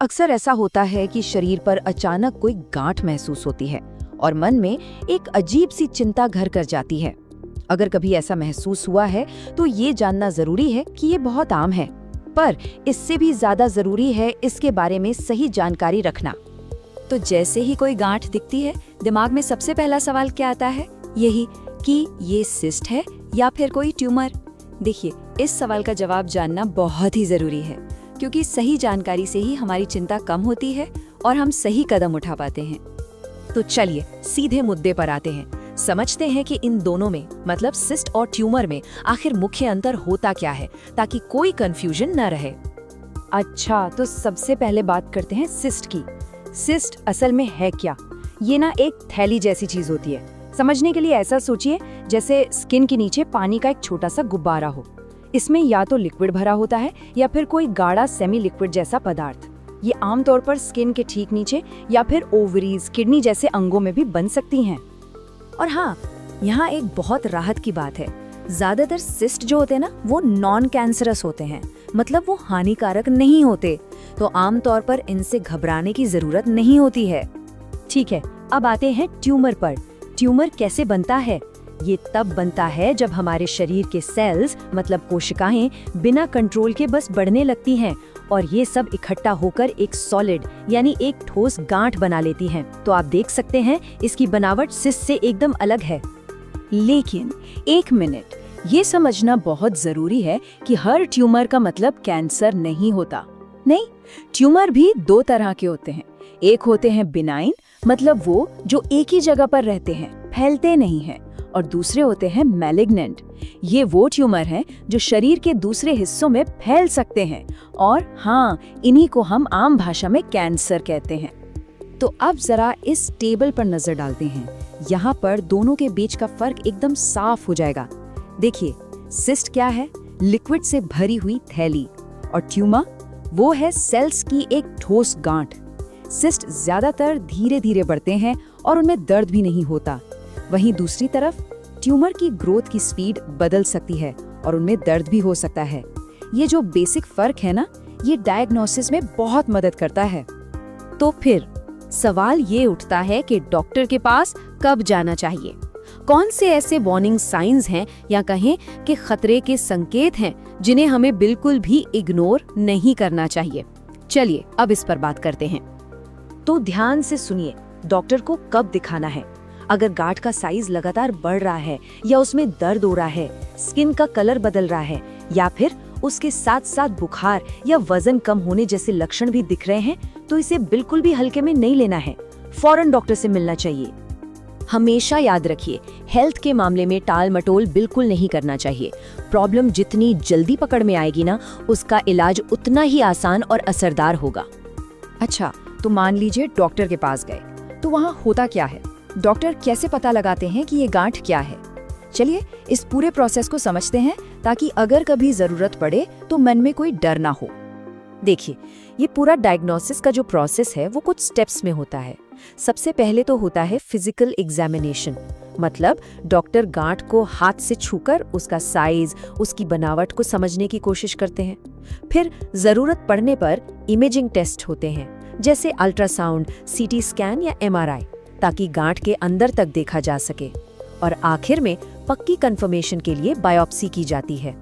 अक्सर ऐसा होता है कि शरीर पर अचानक कोई गांठ महसूस होती है और मन में एक अजीब सी चिंता घर कर जाती है। अगर कभी ऐसा महसूस हुआ है तो ये जानना जरूरी है कि ये बहुत आम है, पर इससे भी ज्यादा जरूरी है इसके बारे में सही जानकारी रखना। तो जैसे ही कोई गांठ दिखती है, दिमाग में सबसे पहला सवाल क्या आता है? यही कि ये सिस्ट है या फिर कोई ट्यूमर। देखिए, इस सवाल का जवाब जानना बहुत ही जरूरी है, क्योंकि सही जानकारी से ही हमारी चिंता कम होती है और हम सही कदम उठा पाते हैं। तो चलिए सीधे मुद्दे पर आते हैं, समझते हैं कि इन दोनों में मतलब सिस्ट और ट्यूमर में आखिर मुख्य अंतर होता क्या है, ताकि कोई कंफ्यूजन न रहे। अच्छा, तो सबसे पहले बात करते हैं सिस्ट की। सिस्ट असल में है क्या? ये ना एक थैली जैसी चीज होती है। समझने के लिए ऐसा सोचिए जैसे स्किन के नीचे पानी का एक छोटा सा गुब्बारा हो। इसमें या तो लिक्विड भरा होता है या फिर कोई गाढ़ा सेमी लिक्विड जैसा पदार्थ। ये आमतौर पर स्किन के ठीक नीचे या फिर ओवरीज, किडनी जैसे अंगों में भी बन सकती हैं। और हाँ, यहाँ एक बहुत राहत की बात है, ज्यादातर सिस्ट जो होते हैं ना, वो नॉन कैंसरस होते हैं, मतलब वो हानिकारक नहीं होते, तो आमतौर पर इनसे घबराने की जरूरत नहीं होती है। ठीक है, अब आते हैं ट्यूमर पर। ट्यूमर कैसे बनता है? ये तब बनता है जब हमारे शरीर के सेल्स मतलब कोशिकाएं बिना कंट्रोल के बस बढ़ने लगती हैं और ये सब इकट्ठा होकर एक सॉलिड यानी एक ठोस गांठ बना लेती हैं। तो आप देख सकते हैं इसकी बनावट सिस्ट से एकदम अलग है। लेकिन एक मिनट, ये समझना बहुत जरूरी है कि हर ट्यूमर का मतलब कैंसर नहीं होता। नहीं, ट्यूमर भी दो तरह के होते हैं। एक होते हैं बिनाइन, मतलब वो जो एक ही जगह पर रहते हैं, फैलते नहीं हैं, और दूसरे होते हैं मैलिग्नेंट। ये वो ट्यूमर हैं जो शरीर के दूसरे हिस्सों में फैल सकते हैं, और हाँ, इन्हीं को हम आम भाषा में कैंसर कहते हैं। तो अब जरा इस टेबल पर नजर डालते हैं। यहाँ पर दोनों के बीच का फर्क एकदम साफ हो जाएगा। देखिए, सिस्ट क्या है? लिक्विड से भरी हुई थैली, और ट्यूमर वो है सेल्स की एक ठोस गांठ। सिस्ट ज्यादातर धीरे धीरे बढ़ते हैं और उनमें दर्द भी नहीं होता। वहीं दूसरी तरफ ट्यूमर की ग्रोथ की स्पीड बदल सकती है और उनमें दर्द भी हो सकता है। ये जो बेसिक फर्क है ना, ये डायग्नोसिस में बहुत मदद करता है। तो फिर सवाल ये उठता है कि डॉक्टर के पास कब जाना चाहिए? कौन से ऐसे वार्निंग साइंस हैं या कहें कि खतरे के संकेत हैं जिन्हें हमें बिल्कुल भी इग्नोर नहीं करना चाहिए? चलिए अब इस पर बात करते हैं। तो ध्यान से सुनिए, डॉक्टर को कब दिखाना है? अगर गांठ का साइज लगातार बढ़ रहा है या उसमें दर्द हो रहा है, स्किन का कलर बदल रहा है, या फिर उसके साथ साथ बुखार या वजन कम होने जैसे लक्षण भी दिख रहे हैं, तो इसे बिल्कुल भी हल्के में नहीं लेना है। फौरन डॉक्टर से मिलना चाहिए। हमेशा याद रखिए, हेल्थ के मामले में टाल मटोल बिल्कुल नहीं करना चाहिए। प्रॉब्लम जितनी जल्दी पकड़ में आएगी ना, उसका इलाज उतना ही आसान और असरदार होगा। अच्छा, तो मान लीजिए डॉक्टर के पास गए, तो वहाँ होता क्या है? डॉक्टर कैसे पता लगाते हैं कि ये गांठ क्या है? चलिए इस पूरे प्रोसेस को समझते हैं, ताकि अगर कभी जरूरत पड़े तो मन में कोई डर ना हो। देखिए, ये पूरा डायग्नोसिस का जो प्रोसेस है वो कुछ स्टेप्स में होता है। सबसे पहले तो होता है फिजिकल एग्जामिनेशन, मतलब डॉक्टर गांठ को हाथ से छूकर उसका साइज, उसकी बनावट को समझने की कोशिश करते हैं। फिर जरूरत पड़ने पर इमेजिंग टेस्ट होते हैं, जैसे अल्ट्रासाउंड, सीटी स्कैन या एमआरआई, ताकि गांठ के अंदर तक देखा जा सके। और आखिर में पक्की कंफर्मेशन के लिए बायोप्सी की जाती है।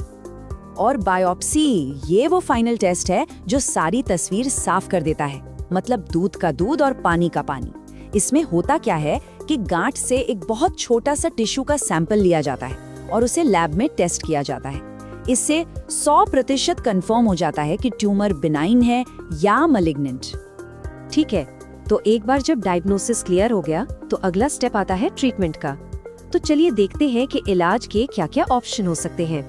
और बायोप्सी ये वो फाइनल टेस्ट है जो सारी तस्वीर साफ कर देता है, मतलब दूध का दूध और पानी का पानी। इसमें होता क्या है कि गांठ से एक बहुत छोटा सा टिश्यू का सैंपल लिया जाता है और उसे लैब में टेस्ट किया जाता है। इससे 100% कंफर्म हो जाता है कि ट्यूमर बिनाइन है या मैलिग्नेंट। ठीक है, तो एक बार जब डायग्नोसिस क्लियर हो गया, तो अगला स्टेप आता है ट्रीटमेंट का। तो चलिए देखते हैं कि इलाज के क्या क्या ऑप्शन हो सकते हैं।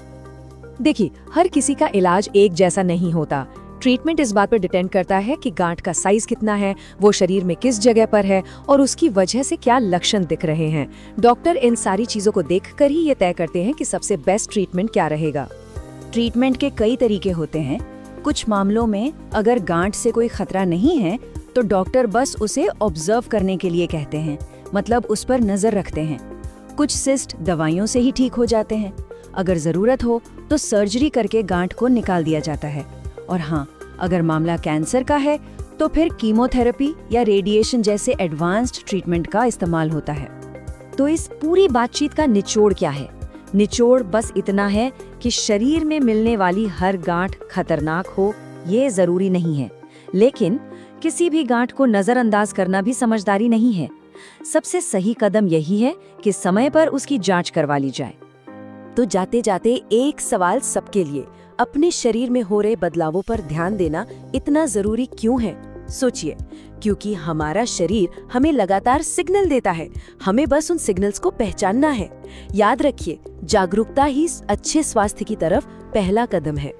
देखिए, हर किसी का इलाज एक जैसा नहीं होता। ट्रीटमेंट इस बात पर डिपेंड करता है कि गांठ का साइज कितना है, वो शरीर में किस जगह पर है और उसकी वजह से क्या लक्षण दिख रहे हैं। डॉक्टर इन सारी चीजों को देखकर ही ये तय करते हैं कि सबसे बेस्ट ट्रीटमेंट क्या रहेगा। ट्रीटमेंट के कई तरीके होते हैं। कुछ मामलों में अगर गांठ से कोई खतरा नहीं है, तो डॉक्टर बस उसे ऑब्जर्व करने के लिए कहते हैं, मतलब उस पर नजर रखते हैं। कुछ सिस्ट दवाइयों से ही ठीक हो जाते हैं। अगर जरूरत हो तो सर्जरी करके गांठ को निकाल दिया जाता है। और हाँ, अगर मामला कैंसर का है तो फिर कीमोथेरेपी या रेडिएशन जैसे एडवांस्ड ट्रीटमेंट का इस्तेमाल होता है। तो इस पूरी बातचीत का निचोड़ क्या है? निचोड़ बस इतना है कि शरीर में मिलने वाली हर गांठ खतरनाक हो ये जरूरी नहीं है, लेकिन किसी भी गांठ को नजरअंदाज करना भी समझदारी नहीं है। सबसे सही कदम यही है कि समय पर उसकी जांच करवा ली जाए। तो जाते जाते एक सवाल सबके लिए, अपने शरीर में हो रहे बदलावों पर ध्यान देना इतना जरूरी क्यों है? सोचिए, क्योंकि हमारा शरीर हमें लगातार सिग्नल देता है, हमें बस उन सिग्नल्स को पहचानना है। याद रखिए, जागरूकता ही अच्छे स्वास्थ्य की तरफ पहला कदम है।